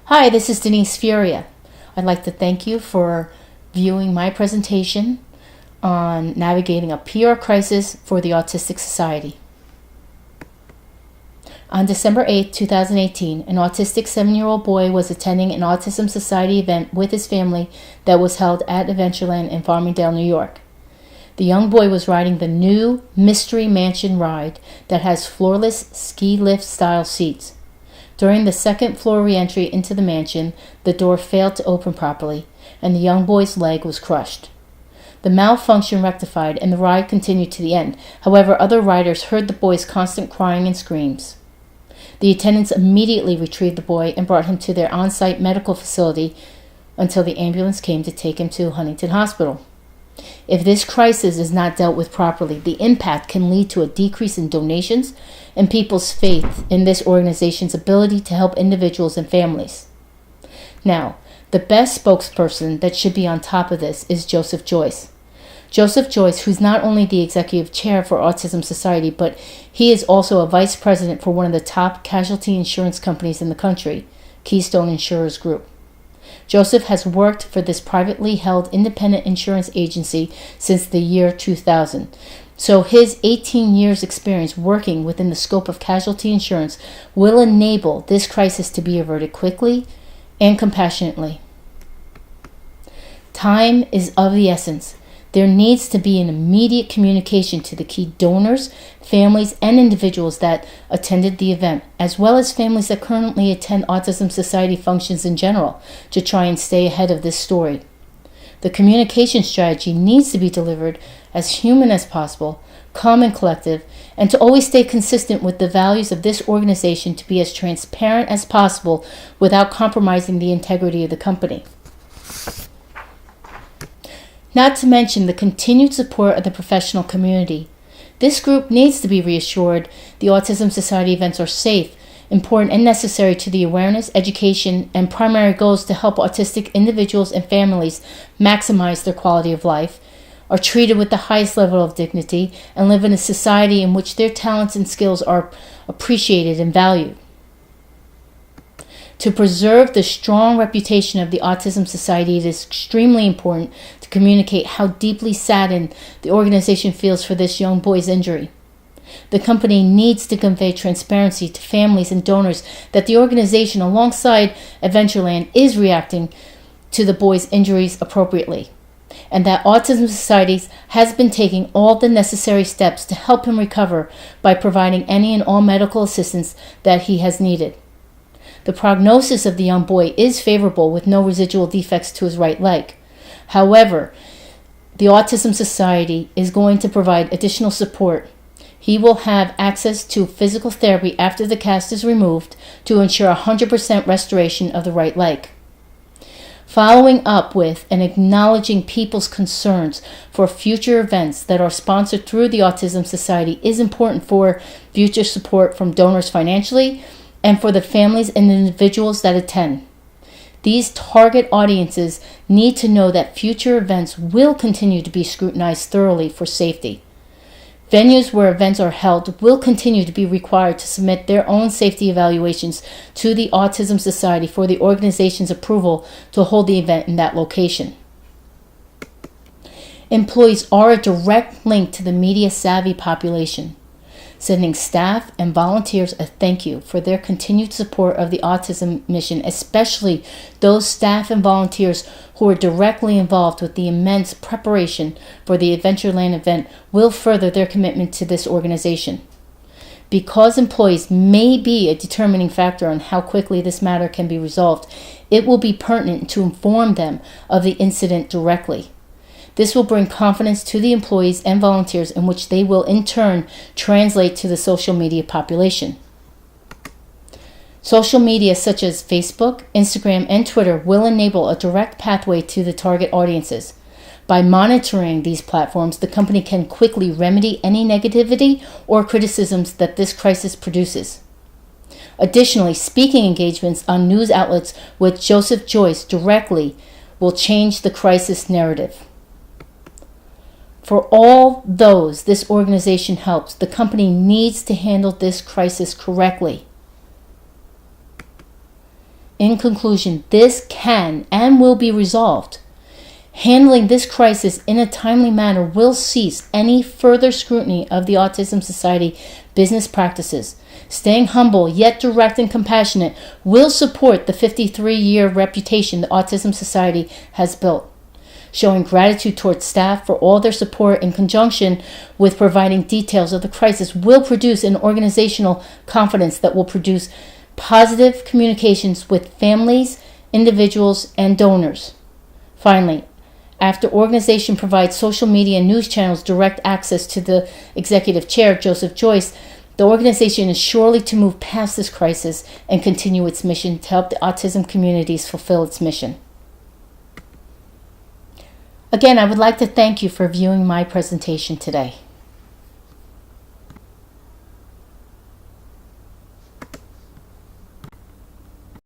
Hi, this is Denise Furia. I'd like to thank you for viewing my presentation on navigating a PR crisis for the Autistic Society. On December 8, 2018, an autistic 7-year-old boy was attending an Autism Society event with his family that was held at Adventureland in Farmingdale, New York. The young boy was riding the new Mystery Mansion ride that has floorless ski lift style seats. During the second floor re-entry into the mansion, the door failed to open properly, and the young boy's leg was crushed. The malfunction rectified, and the ride continued to the end. However, other riders heard the boy's constant crying and screams. The attendants immediately retrieved the boy and brought him to their on-site medical facility until the ambulance came to take him to Huntington Hospital. If this crisis is not dealt with properly, the impact can lead to a decrease in donations and people's faith in this organization's ability to help individuals and families. Now, the best spokesperson that should be on top of this is Joseph Joyce. Joseph Joyce, who's not only the executive chair for Autism Society, but he is also a vice president for one of the top casualty insurance companies in the country, Keystone Insurers Group. Joseph has worked for this privately held independent insurance agency since the year 2000. So his 18 years experience working within the scope of casualty insurance will enable this crisis to be averted quickly and compassionately. Time is of the essence. There needs to be an immediate communication to the key donors, families, and individuals that attended the event, as well as families that currently attend Autism Society functions in general, to try and stay ahead of this story. The communication strategy needs to be delivered as human as possible, calm and collective, and to always stay consistent with the values of this organization to be as transparent as possible without compromising the integrity of the company. Not to mention the continued support of the professional community. This group needs to be reassured the Autism Society events are safe, important, and necessary to the awareness, education, and primary goals to help autistic individuals and families maximize their quality of life, are treated with the highest level of dignity, and live in a society in which their talents and skills are appreciated and valued. To preserve the strong reputation of the Autism Society, it is extremely important to communicate how deeply saddened the organization feels for this young boy's injury. The company needs to convey transparency to families and donors that the organization, alongside Adventureland, is reacting to the boy's injuries appropriately, and that Autism Society has been taking all the necessary steps to help him recover by providing any and all medical assistance that he has needed. The prognosis of the young boy is favorable with no residual defects to his right leg. However, the Autism Society is going to provide additional support. He will have access to physical therapy after the cast is removed to ensure 100% restoration of the right leg. Following up with and acknowledging people's concerns for future events that are sponsored through the Autism Society is important for future support from donors financially and for the families and individuals that attend. These target audiences need to know that future events will continue to be scrutinized thoroughly for safety. Venues where events are held will continue to be required to submit their own safety evaluations to the Autism Society for the organization's approval to hold the event in that location. Employees are a direct link to the media-savvy population. Sending staff and volunteers a thank you for their continued support of the autism mission, especially those staff and volunteers who are directly involved with the immense preparation for the Adventureland event, will further their commitment to this organization. Because employees may be a determining factor on how quickly this matter can be resolved, it will be pertinent to inform them of the incident directly. This will bring confidence to the employees and volunteers, in which they will in turn translate to the social media population. Social media such as Facebook, Instagram, and Twitter will enable a direct pathway to the target audiences. By monitoring these platforms, the company can quickly remedy any negativity or criticisms that this crisis produces. Additionally, speaking engagements on news outlets with Joseph Joyce directly will change the crisis narrative. For all those this organization helps, the company needs to handle this crisis correctly. In conclusion, this can and will be resolved. Handling this crisis in a timely manner will cease any further scrutiny of the Autism Society business practices. Staying humble yet direct and compassionate will support the 53-year reputation the Autism Society has built. Showing gratitude towards staff for all their support in conjunction with providing details of the crisis will produce an organizational confidence that will produce positive communications with families, individuals, and donors. Finally, after organization provides social media and news channels direct access to the executive chair, Joseph Joyce, the organization is surely to move past this crisis and continue its mission to help the autism communities fulfill its mission. Again, I would like to thank you for viewing my presentation today.